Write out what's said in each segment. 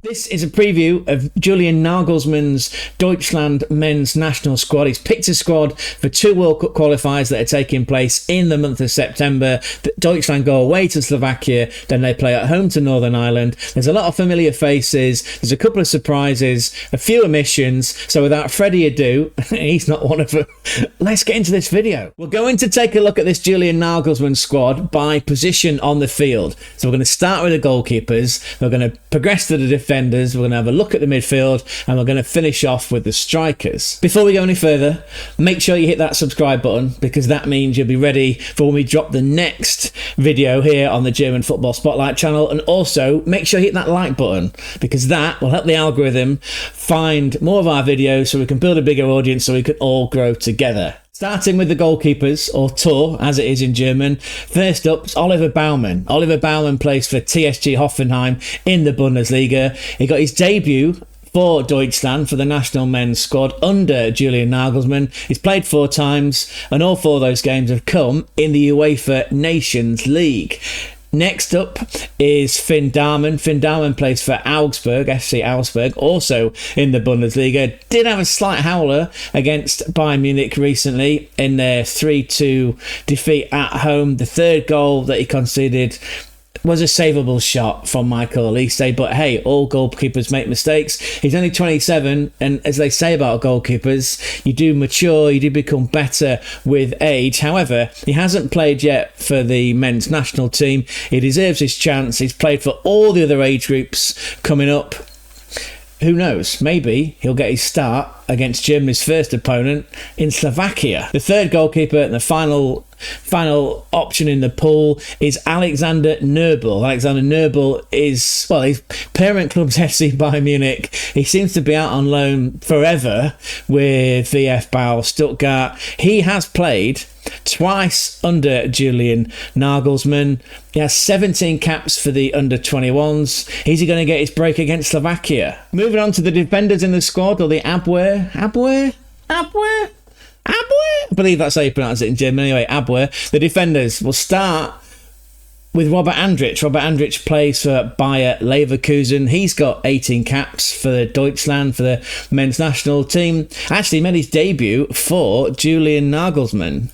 This is a preview of Julian Nagelsmann's Deutschland men's national squad. He's picked a squad for 2 World Cup qualifiers that are taking place in the month of September. Deutschland go away to Slovakia, then they play at home to Northern Ireland. There's a lot of familiar faces, there's a couple of surprises, a few omissions. So without further ado, he's not one of them, let's get into this video. We're going to take a look at this Julian Nagelsmann squad by position on the field. So we're going to start with the goalkeepers, we're going to progress to the defenders, we're going to have a look at the midfield, and we're going to finish off with the strikers. Before we go any further, make sure you hit that subscribe button, because that means you'll be ready for when we drop the next video here on the German Football Spotlight channel. And also make sure you hit that like button, because that will help the algorithm find more of our videos so we can build a bigger audience, so we can all grow together. Starting with the goalkeepers, or Tor as it is in German. First up is Oliver Baumann. Oliver Baumann plays for TSG Hoffenheim in the Bundesliga. He got his debut for Deutschland for the national men's squad under Julian Nagelsmann. He's played 4 times, and all 4 of those games have come in the UEFA Nations League. Next up is Finn Darman. Finn Darman plays for Augsburg, FC Augsburg, also in the Bundesliga. Did have a slight howler against Bayern Munich recently in their 3-2 defeat at home. The third goal that he conceded was a savable shot from Michael Olise, but hey, all goalkeepers make mistakes. He's only 27, and as they say about goalkeepers, you do mature, you do become better with age. However, he hasn't played yet for the men's national team. He deserves his chance. He's played for all the other age groups coming up. Who knows, maybe he'll get his start against Germany's first opponent in Slovakia. The third goalkeeper and the final option in the pool is Alexander Nöbel. Alexander Nöbel is, well, his parent club's FC Bayern Munich. He seems to be out on loan forever with VfB Stuttgart. He has played twice under Julian Nagelsmann. He has 17 caps for the under-21s. Is he going to get his break against Slovakia? Moving on to the defenders in the squad, or the Abwehr. I believe that's how you pronounce it in German. Anyway, Abwehr. The defenders will start with Robert Andrich. Robert Andrich plays for Bayer Leverkusen. He's got 18 caps for Deutschland, for the men's national team. Actually made his debut for Julian Nagelsmann.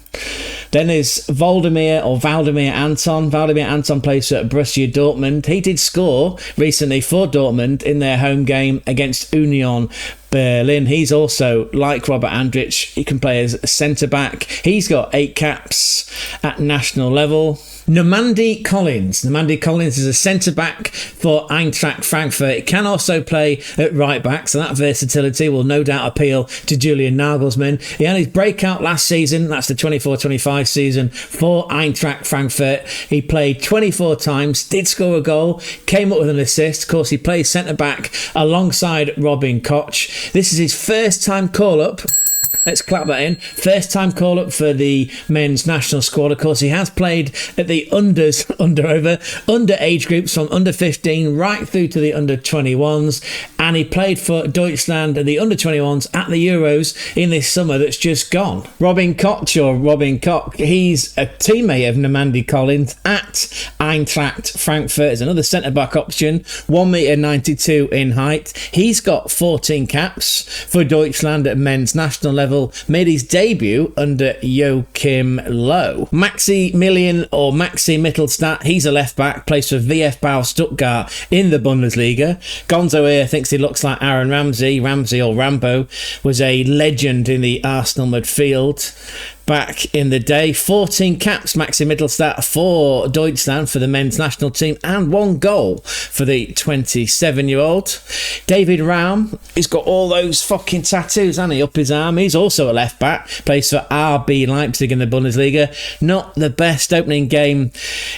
Then is Valdemir Anton. Valdemir Anton plays for Borussia Dortmund. He did score recently for Dortmund in their home game against Union Berlin. He's also, like Robert Andrich, he can play as a centre-back. He's got 8 caps at national level. Nemandi Collins. Nemandi Collins is a centre-back for Eintracht Frankfurt. He can also play at right-back, so that versatility will no doubt appeal to Julian Nagelsmann. He had his breakout last season, that's the 24-25 season, for Eintracht Frankfurt. He played 24 times, did score a goal, came up with an assist. Of course, he plays centre-back alongside Robin Koch. This is his first time call-up. Let's clap that in. First time call up for the men's national squad. Of course, he has played at the under age groups from under 15 right through to the under 21s. And he played for Deutschland and the under 21s at the Euros in this summer that's just gone. Robin Koch, he's a teammate of Nemandi Collins at Eintracht Frankfurt. Is another centre-back option, 1.92 m in height. He's got 14 caps for Deutschland at men's national level. Made his debut under Joachim Low. Maxi Mittelstadt, he's a left back, plays for VfB Stuttgart in the Bundesliga. Gonzo here thinks he looks like Aaron Ramsey. Ramsey, or Rambo, was a legend in the Arsenal midfield back in the day. 14 caps, Maxi Mittelstadt, for Deutschland for the men's national team, and 1 goal for the 27-year-old. David Raum, he's got all those fucking tattoos, hasn't he, up his arm. He's also a left back, plays for RB Leipzig in the Bundesliga. Not the best opening game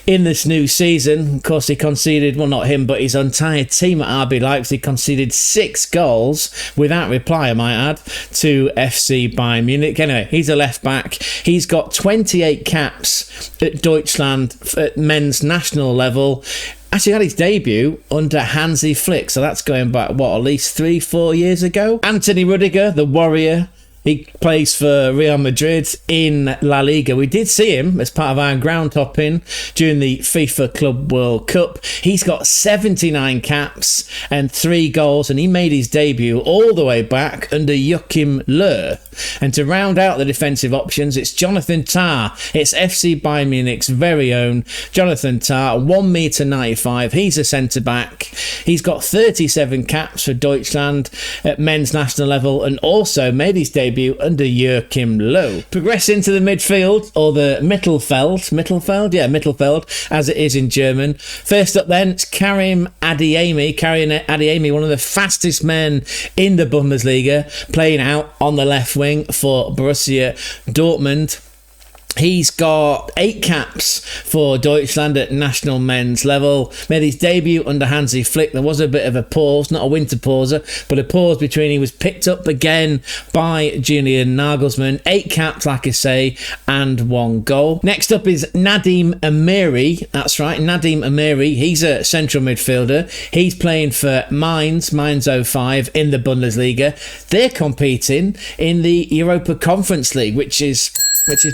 in this new season. Of course, he conceded, well, not him, but his entire team at RB Leipzig conceded 6 goals without reply, I might add, to FC Bayern Munich. Anyway, he's a left back. He's got 28 caps at Deutschland at men's national level. Actually had his debut under Hansi Flick, so that's going back, what, at least 3-4 years ago? Anthony Rudiger, the Warrior, He plays for Real Madrid in La Liga. We did see him as part of our ground hopping during the FIFA Club World Cup. He's got 79 caps and 3 goals, and he made his debut all the way back under Joachim Löw. And to round out the defensive options, it's Jonathan Tah. It's FC Bayern Munich's very own Jonathan Tah, 1m95. He's a centre-back. He's got 37 caps for Deutschland at men's national level, and also made his debut under Joachim Löw. Progressing to the midfield, or the Mittelfeld, as it is in German. First up then, it's Karim Adeyemi, one of the fastest men in the Bundesliga, playing out on the left wing for Borussia Dortmund. He's got 8 caps for Deutschland at national men's level. Made his debut under Hansi Flick. There was a bit of a pause, not a winter pauser, but a pause between. He was picked up again by Julian Nagelsmann. 8 caps, like I say, and 1 goal. Next up is Nadim Amiri. That's right, Nadim Amiri. He's a central midfielder. He's playing for Mainz 05 in the Bundesliga. They're competing in the Europa Conference League, which is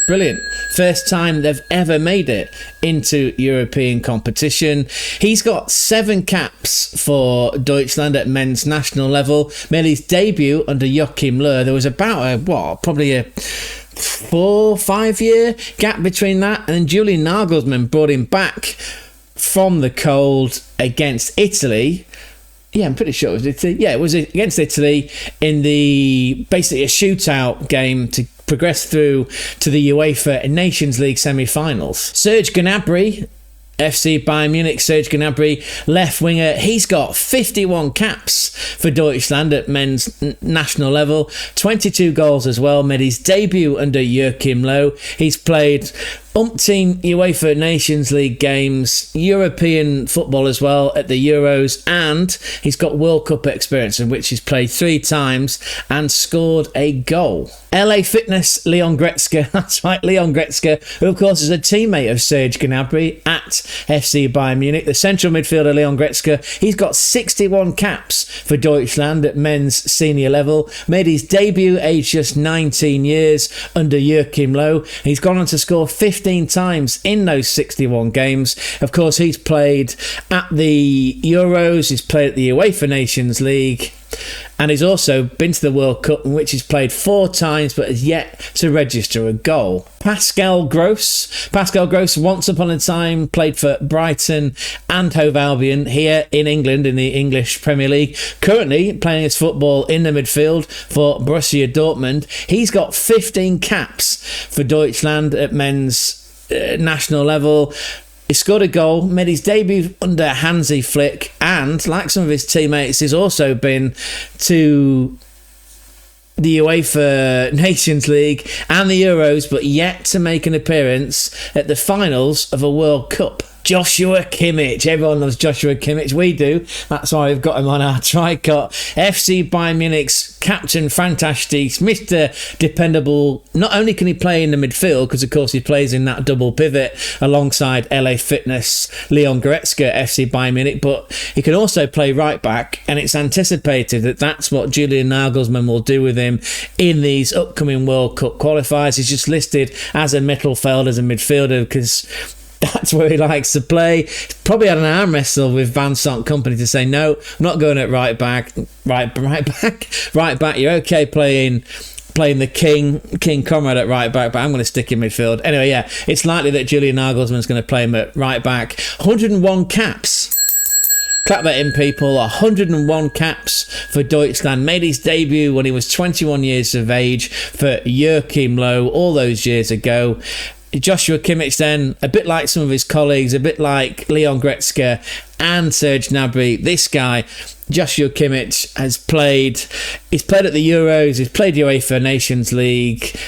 brilliant. First time they've ever made it into European competition. He's got 7 caps for Deutschland at men's national level. Made his debut under Joachim Löw. There was about probably a 4-5 year gap between that, and then Julian Nagelsmann brought him back from the cold against Italy. Yeah, I'm pretty sure it was Italy. Yeah, it was against Italy in basically a shootout game to progress through to the UEFA Nations League semi-finals. Serge Gnabry, FC Bayern Munich, Serge Gnabry, left winger. He's got 51 caps for Deutschland at men's national level. 22 goals as well. Made his debut under Joachim Löw. He's played umpteen UEFA Nations League games, European football as well at the Euros, and he's got World Cup experience, in which he's played 3 times and scored a goal. LA Fitness, Leon Goretzka. That's right, Leon Goretzka, who of course is a teammate of Serge Gnabry at FC Bayern Munich. The central midfielder, Leon Goretzka, he's got 61 caps for Deutschland at men's senior level. Made his debut aged just 19 years under Joachim Löw. He's gone on to score 15 times in those 61 games. Of course, he's played at the Euros, he's played at the UEFA Nations League, and he's also been to the World Cup, in which he's played 4 times but has yet to register a goal. Pascal Gross, once upon a time played for Brighton and Hove Albion here in England in the English Premier League. Currently playing his football in the midfield for Borussia Dortmund. He's got 15 caps for Deutschland at men's national level. He scored a goal, made his debut under Hansi Flick, and like some of his teammates, he's also been to the UEFA Nations League and the Euros, but yet to make an appearance at the finals of a World Cup. Joshua Kimmich. Everyone loves Joshua Kimmich. We do. That's why we've got him on our tricot. FC Bayern Munich's captain, fantastic, Mr. Dependable. Not only can he play in the midfield, because of course he plays in that double pivot alongside LA Fitness, Leon Goretzka, FC Bayern Munich, but he can also play right back, and it's anticipated that that's what Julian Nagelsmann will do with him in these upcoming World Cup qualifiers. He's just listed as a Mittelfeld, as a midfielder, because that's where he likes to play. He's probably had an arm wrestle with Van Sant Company to say, no, I'm not going at right back. You're okay playing the King Conrad at right back, but I'm going to stick in midfield. Anyway, yeah, it's likely that Julian Nagelsmann's going to play him at right back. 101 caps. Clap that in, people. 101 caps for Deutschland. Made his debut when he was 21 years of age for Joachim Löw all those years ago. Joshua Kimmich then, a bit like some of his colleagues, a bit like Leon Goretzka and Serge Gnabry, this guy, Joshua Kimmich, he's played at the Euros, he's played UEFA Nations League,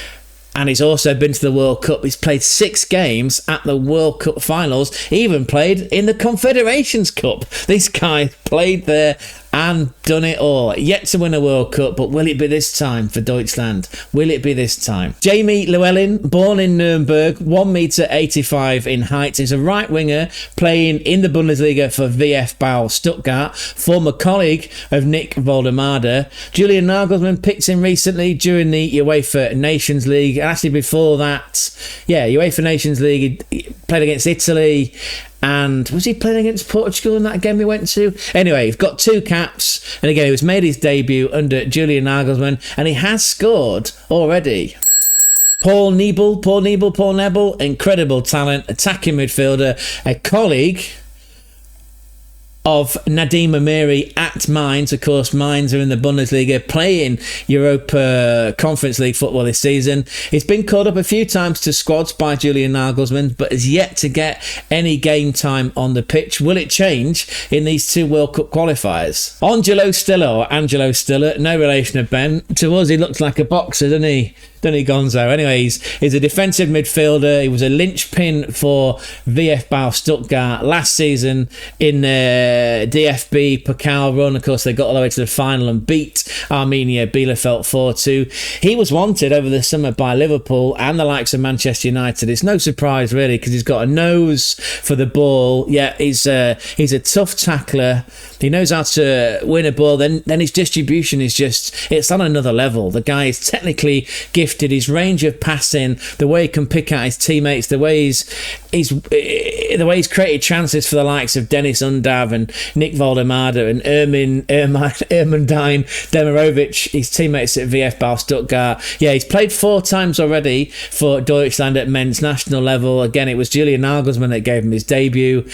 and he's also been to the World Cup. He's played 6 games at the World Cup finals. He even played in the Confederations Cup. This guy played there and done it all. Yet to win a World Cup, but will it be this time for Deutschland? Will it be this time? Jamie Llewellyn, born in Nuremberg, 1 meter 85 in height, is a right winger playing in the Bundesliga for VfB Stuttgart, former colleague of Nick Voldemade. Julian Nagelsmann picked him recently during the UEFA Nations League. And actually before that, UEFA Nations League, he played against Italy. And was he playing against Portugal in that game we went to? Anyway, he's got 2 caps. And again, he was made his debut under Julian Nagelsmann. And he has scored already. Paul Nebel, incredible talent, attacking midfielder, a colleague of Nadim Amiri at Mainz. Of course, Mainz are in the Bundesliga, playing Europa Conference League football this season. He's been called up a few times to squads by Julian Nagelsmann, but has yet to get any game time on the pitch. Will it change in these 2 World Cup qualifiers? Angelo Stiller, no relation of Ben. To us, he looks like a boxer, doesn't he? Gonzo. Anyway, he's a defensive midfielder. He was a linchpin for VfB Stuttgart last season in the DFB Pokal run. Of course, they got all the way to the final and beat Arminia Bielefeld 4-2. He was wanted over the summer by Liverpool and the likes of Manchester United. It's no surprise, really, because he's got a nose for the ball. Yeah, he's a tough tackler. He knows how to win a ball. Then his distribution is it's on another level. The guy is technically gifted. His range of passing, the way he can pick out his teammates, the way he's created chances for the likes of Dennis Undav and Nick Voldemade and Ermundine Demirovic, his teammates at VfB Stuttgart. Yeah, he's played 4 times already for Deutschland at men's national level. Again, it was Julian Nagelsmann that gave him his debut.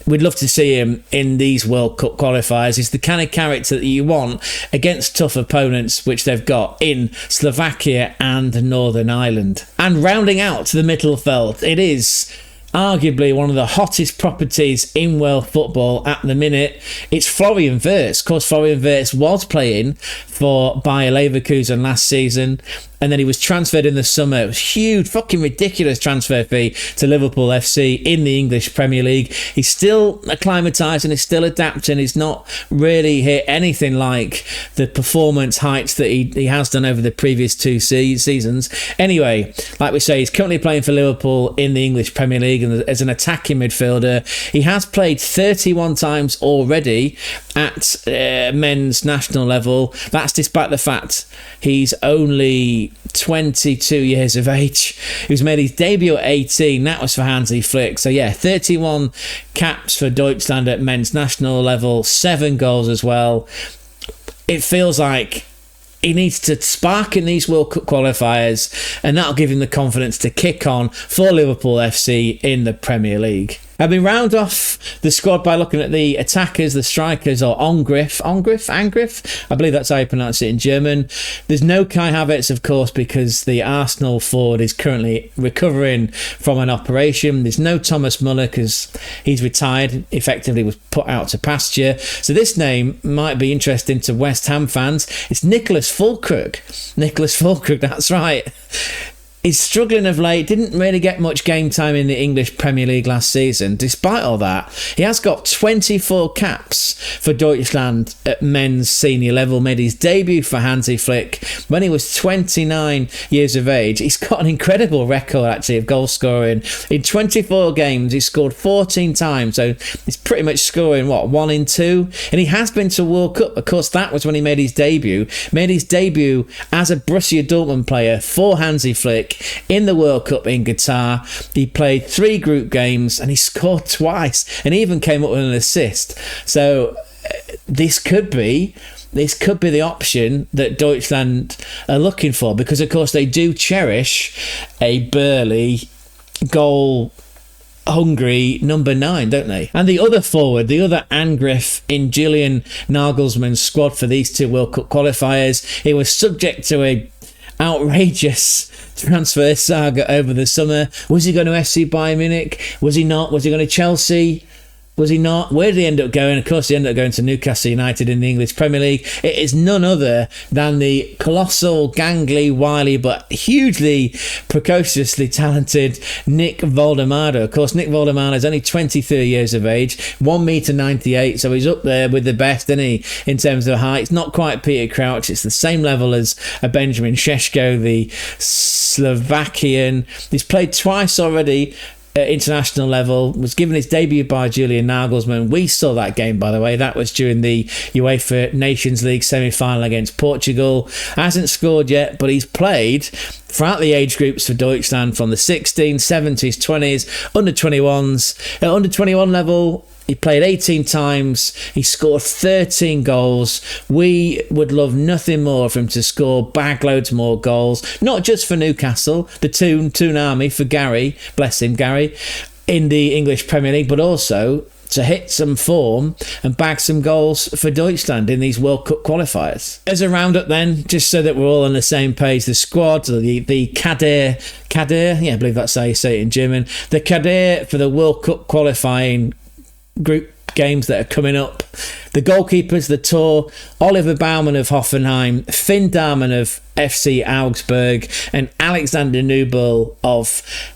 We'd love to see him in these World Cup qualifiers. He's the kind of character that you want against tough opponents, which they've got in Slovakia and Northern Ireland. And rounding out the Mittelfeld, it is arguably one of the hottest properties in world football at the minute. It's Florian Wirtz. Of course, Florian Wirtz was playing for Bayer Leverkusen last season, and then he was transferred in the summer. It was huge, fucking ridiculous transfer fee to Liverpool FC in the English Premier League. He's still acclimatising, he's still adapting. He's not really hit anything like the performance heights that he has done over the previous 2 seasons. Anyway, like we say, he's currently playing for Liverpool in the English Premier League and as an attacking midfielder. He has played 31 times already at men's national level. That's despite the fact he's only 22 years of age. He was made his debut at 18. That was for Hansi Flick. So yeah, 31 caps for Deutschland at men's national level, 7 goals as well. It feels like he needs to spark in these World Cup qualifiers, and that'll give him the confidence to kick on for Liverpool FC in the Premier League. And we round off the squad by looking at the attackers, the strikers, or Angriff. I believe that's how you pronounce it in German. There's no Kai Havertz, of course, because the Arsenal forward is currently recovering from an operation. There's no Thomas Muller because he's retired, effectively was put out to pasture. So this name might be interesting to West Ham fans. It's Nicholas Füllkrug, that's right. He's struggling of late, didn't really get much game time in the English Premier League last season. Despite all that, he has got 24 caps for Deutschland at men's senior level, made his debut for Hansi Flick when he was 29 years of age. He's got an incredible record, actually, of goal scoring. In 24 games, he scored 14 times, so he's pretty much scoring, 1 in 2? And he has been to World Cup. Of course, that was when he made his debut. Made his debut as a Borussia Dortmund player for Hansi Flick in the World Cup in Qatar. He played 3 group games and he scored twice and even came up with an assist. So this could be the option that Deutschland are looking for, because of course they do cherish a burly, goal hungry number 9, don't they? And the other forward, the other Angriff in Julian Nagelsmann's squad for these 2 World Cup qualifiers, he was subject to a outrageous transfer saga over the summer. Was he going to FC Bayern Munich? Was he not? Was he going to Chelsea? Was he not? Where did he end up going? Of course, he ended up going to Newcastle United in the English Premier League. It is none other than the colossal, gangly, wily, but hugely precociously talented Nick Voldemado. Of course, Nick Voldemado is only 23 years of age, 1m98, so he's up there with the best, isn't he, in terms of height. It's not quite Peter Crouch. It's the same level as a Benjamin Šeško, the Slovakian. He's played twice already at international level, was given his debut by Julian Nagelsmann. We saw that game, by the way. That was during the UEFA Nations League semi-final against Portugal. Hasn't scored yet, but he's played throughout the age groups for Deutschland, from the 16s, 70s, 20s, under 21s. At under 21 level, he played 18 times. He scored 13 goals. We would love nothing more for him to score bagloads more goals. Not just for Newcastle, the Toon Army, for Gary, bless him, Gary, in the English Premier League, but also to hit some form and bag some goals for Deutschland in these World Cup qualifiers. As a roundup then, just so that we're all on the same page, the squad, the Kader, yeah, I believe that's how you say it in German, the Kader for the World Cup qualifying group games that are coming up. The goalkeepers, the Tor, Oliver Baumann of Hoffenheim, Finn Darman of FC Augsburg, and Alexander Nubel of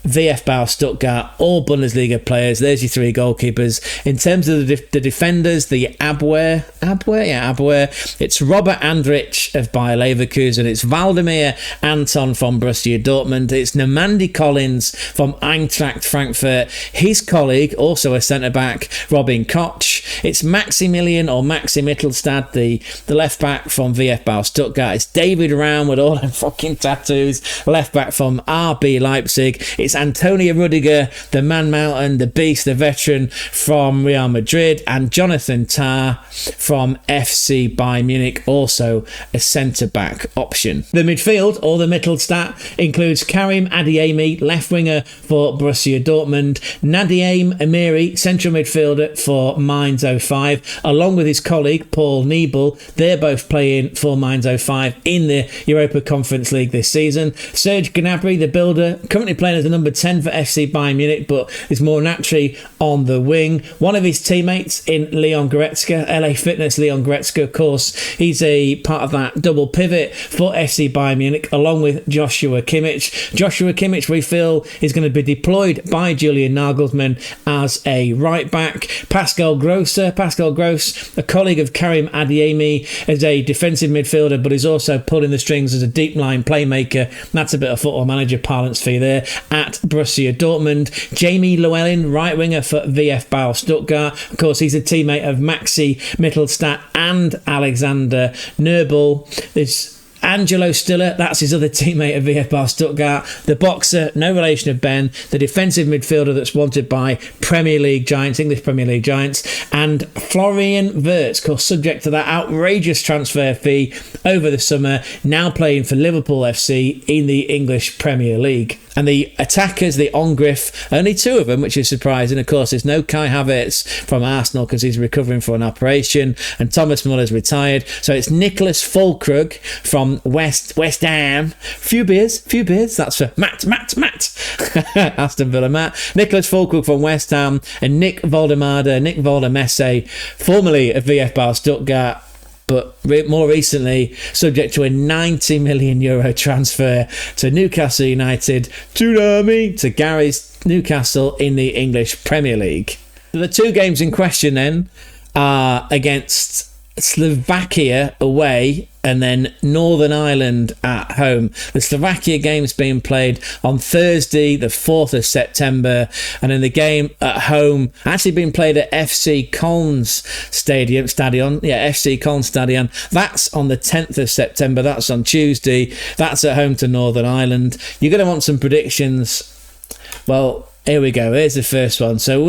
VfB Stuttgart, all Bundesliga players. There's your three goalkeepers. In terms of the defenders, the Abwehr, it's Robert Andrich of Bayer Leverkusen, it's Valdemir Anton from Borussia Dortmund, it's Nemandi Collins from Eintracht Frankfurt, his colleague, also a centre-back, Robin Koch, it's Maximilian or Maxi Mittelstadt, the left back from VfB Stuttgart. It's David Raum with all them fucking tattoos, left back from RB Leipzig. It's Antonio Rudiger, the man mountain, the beast, the veteran from Real Madrid, and Jonathan Tah from FC Bayern Munich, also a centre back option. The midfield, or the Mittelstadt, includes Karim Adeyemi, left winger for Borussia Dortmund, Nadiem Amiri, central midfielder for Mainz 05, along with his colleague Paul Niebel. They're both playing for Mainz 05 in the Europa Conference League this season. Serge Gnabry, the builder, currently playing as a number 10 for FC Bayern Munich, but is more naturally on the wing. One of his teammates in Leon Goretzka, LA Fitness Leon Goretzka, of course, he's a part of that double pivot for FC Bayern Munich, along with Joshua Kimmich. Joshua Kimmich, we feel, is going to be deployed by Julian Nagelsmann as a right back. Pascal Gross, a colleague of Karim Adeyemi, is a defensive midfielder, but is also pulling the strings as a deep line playmaker. That's a bit of football manager parlance for you there at Borussia Dortmund. Jamie Llewellyn, right winger for VfB Stuttgart. Of course, he's a teammate of Maxi Mittelstadt and Alexander Nubel. There's Angelo Stiller, that's his other teammate at VfB Stuttgart. The boxer, no relation of Ben, the defensive midfielder that's wanted by Premier League giants, English Premier League giants, and Florian Wirtz, of course, subject to that outrageous transfer fee over the summer, now playing for Liverpool FC in the English Premier League. And the attackers, the Ongriff, only two of them, which is surprising. Of course, there's no Kai Havertz from Arsenal because he's recovering from an operation, and Thomas Muller's retired. So it's Nicholas Fulkrug from West Ham. Few beers. That's for Matt. Aston Villa Matt. Nicholas Fulkrug from West Ham, and Nick Voldemese, formerly of VfB Stuttgart, but more recently subject to a €90 million transfer to Newcastle United, to Gary's Newcastle in the English Premier League. The two games in question then are against Slovakia away and then Northern Ireland at home. The Slovakia game's being played on Thursday, the 4th of September, and in the game at home, actually being played at FC Köln's stadion. FC Köln Stadion. That's on the 10th of September. That's on Tuesday. That's at home to Northern Ireland. You're going to want some predictions. Well, here we go. Here's the first one. So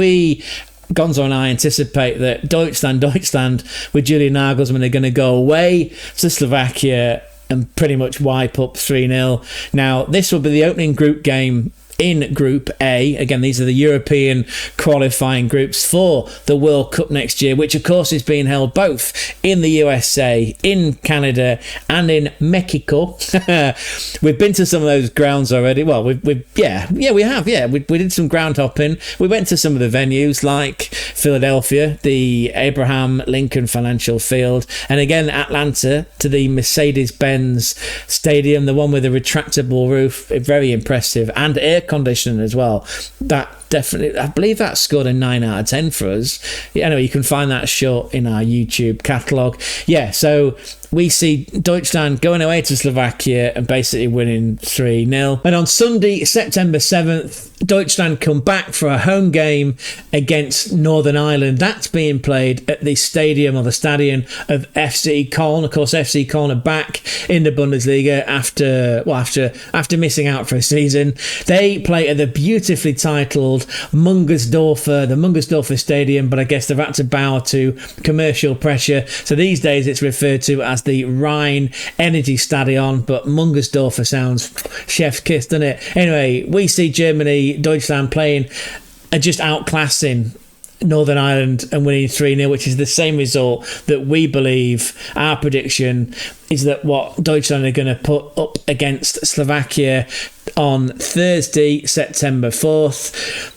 Gonzo and I anticipate that Deutschland with Julian Nagelsmann are going to go away to Slovakia and pretty much wipe up 3-0. Now, this will be the opening group game in Group A. Again, these are the European qualifying groups for the World Cup next year, which of course is being held both in the USA, in Canada, and in Mexico. We've been to some of those grounds already. Well, we have. We did some ground hopping. We went to some of the venues like Philadelphia, the Abraham Lincoln Financial Field, and again Atlanta to the Mercedes-Benz Stadium, the one with a retractable roof, very impressive, and air conditioning as well. That definitely, I believe that scored a 9 out of 10 for us. Anyway, you can find that short in our YouTube catalogue. Yeah, so we see Deutschland going away to Slovakia and basically winning 3-0. And on Sunday, September 7th, Deutschland come back for a home game against Northern Ireland. That's being played at the stadium or the stadion of FC Köln. Of course, FC Köln are back in the Bundesliga after missing out for a season. They play at the beautifully titled the Mungersdorfer Stadium, but I guess they've had to bow to commercial pressure. So these days it's referred to as the Rhine Energy Stadion, but Mungersdorfer sounds chef's kiss, doesn't it? Anyway, we see Deutschland playing and just outclassing Northern Ireland and winning 3-0, which is the same result that we believe. Our prediction is that what Deutschland are going to put up against Slovakia on Thursday, September 4th.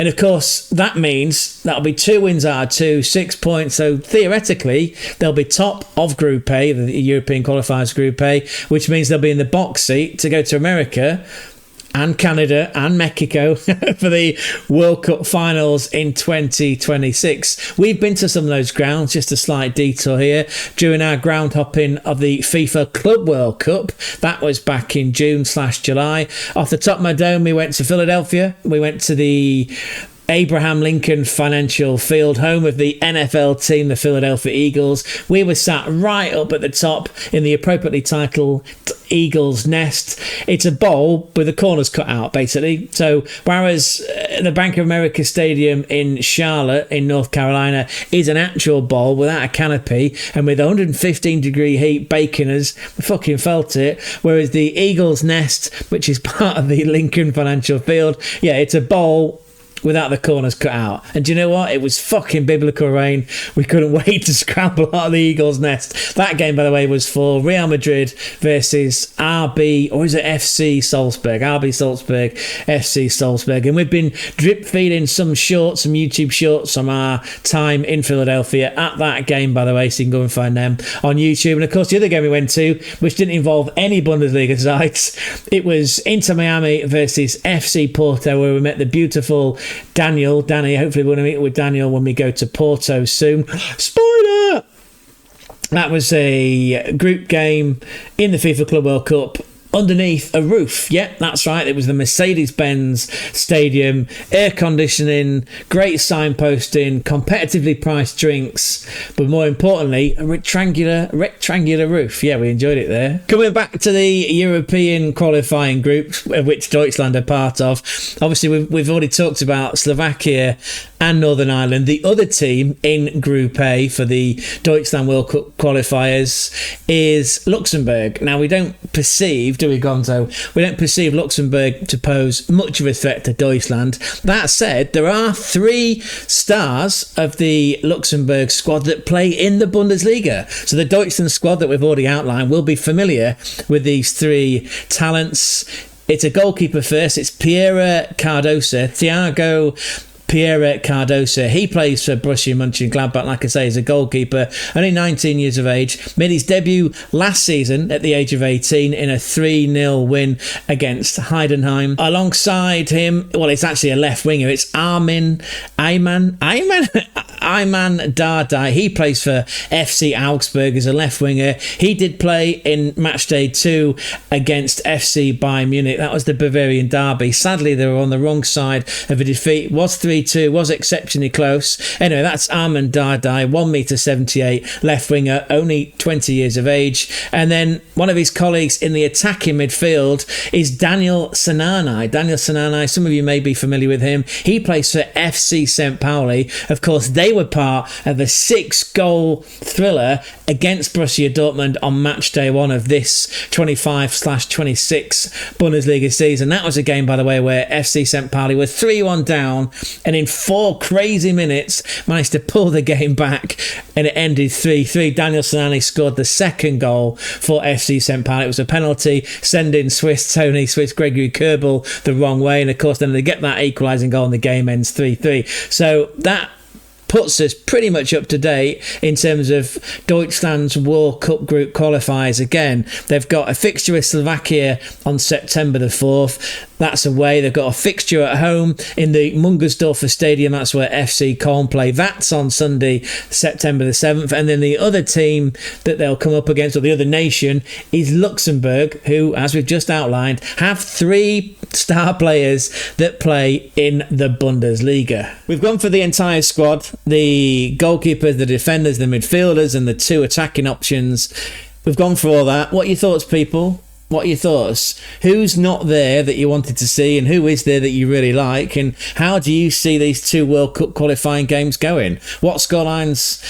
And of course, that means that'll be 2 wins out of 2, 6 points. So theoretically, they'll be top of Group A, the European qualifiers Group A, which means they'll be in the box seat to go to America and Canada and Mexico for the World Cup finals in 2026. We've been to some of those grounds, just a slight detour here, during our ground hopping of the FIFA Club World Cup. That was back in June/July. Off the top of my dome, we went to Philadelphia. We went to the Abraham Lincoln Financial Field, home of the NFL team, the Philadelphia Eagles. We were sat right up at the top in the appropriately titled Eagles Nest. It's a bowl with the corners cut out, basically. So whereas the Bank of America Stadium in Charlotte in North Carolina is an actual bowl without a canopy and with 115-degree heat baking us, we fucking felt it. Whereas the Eagles Nest, which is part of the Lincoln Financial Field, yeah, it's a bowl without the corners cut out. And do you know what? It was fucking biblical rain. We couldn't wait to scramble out of the Eagles Nest. That game, by the way, was for Real Madrid versus RB, or is it FC Salzburg? RB Salzburg, FC Salzburg. And we've been drip feeding some YouTube shorts from our time in Philadelphia at that game, by the way, so you can go and find them on YouTube. And of course, the other game we went to, which didn't involve any Bundesliga sides, it was Inter Miami versus FC Porto, where we met the beautiful Danny. Hopefully we're going to meet with Daniel when we go to Porto soon. Spoiler! That was a group game in the FIFA Club World Cup underneath a roof. Yeah, that's right. It was the Mercedes-Benz Stadium, air conditioning, great signposting, competitively priced drinks, but more importantly, a rectangular roof. Yeah, we enjoyed it there. Coming back to the European qualifying group, of which Deutschland are part of, obviously we've already talked about Slovakia and Northern Ireland. The other team in Group A for the Deutschland World Cup qualifiers is Luxembourg. Now, we don't perceive, do we, Gonzo? We don't perceive Luxembourg to pose much of a threat to Deutschland. That said, there are 3 stars of the Luxembourg squad that play in the Bundesliga. So the Deutschland squad that we've already outlined will be familiar with these 3 talents. It's a goalkeeper first. It's Thiago Cardoso. He plays for Borussia Mönchengladbach, like I say, he's a goalkeeper, only 19 years of age, made his debut last season at the age of 18 in a 3-0 win against Heidenheim. Alongside him, well, it's actually a left winger, it's Ayman Dardai. He plays for FC Augsburg as a left winger. He did play in matchday 2 against FC Bayern Munich. That was the Bavarian derby. Sadly, they were on the wrong side of a defeat. Was 3-2, was exceptionally close. Anyway, that's Ayman Dardai, 1.78 m, left winger, only 20 years of age. And then one of his colleagues in the attacking midfield is Daniel Sananai. Daniel Sananai, some of you may be familiar with him. He plays for FC St. Pauli. Of course, they were part of a 6-goal thriller against Borussia Dortmund on match day 1 of this 25/26 Bundesliga season. That was a game, by the way, where FC St. Pauli were 3-1 down and in 4 crazy minutes managed to pull the game back, and it ended 3-3. Daniel Sanani scored the second goal for FC St. Pauli. It was a penalty, sending Swiss Gregory Kerbel the wrong way, and of course then they get that equalising goal and the game ends 3-3. So that puts us pretty much up to date in terms of Deutschland's World Cup group qualifiers. Again, they've got a fixture with Slovakia on September the 4th. That's away. They've got a fixture at home in the Mungersdorfer Stadium. That's where FC Köln play. That's on Sunday, September the 7th. And then the other team that they'll come up against, or the other nation, is Luxembourg, who, as we've just outlined, have 3 star players that play in the Bundesliga. We've gone for the entire squad, the goalkeepers, the defenders, the midfielders, and the 2 attacking options. We've gone for all that. What are your thoughts, people? What are your thoughts? Who's not there that you wanted to see, and who is there that you really like? And how do you see these 2 World Cup qualifying games going? What scorelines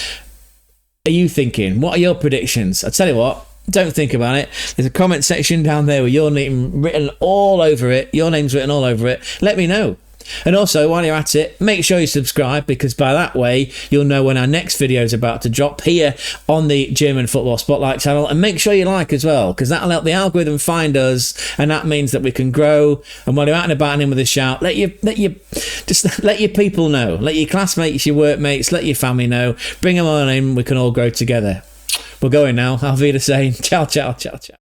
are you thinking? What are your predictions? I tell you what, don't think about it. There's a comment section down there with your name written all over it. Your name's written all over it. Let me know. And also, while you're at it, make sure you subscribe, because by that way you'll know when our next video is about to drop here on the German Football Spotlight channel. And make sure you like as well, because that'll help the algorithm find us, and that means that we can grow. And while you're out and about and in with a shout, let your people know, let your classmates, your workmates, let your family know. Bring them on in. We can all grow together. We're going now. Auf Wiedersehen. Ciao, ciao, ciao, ciao.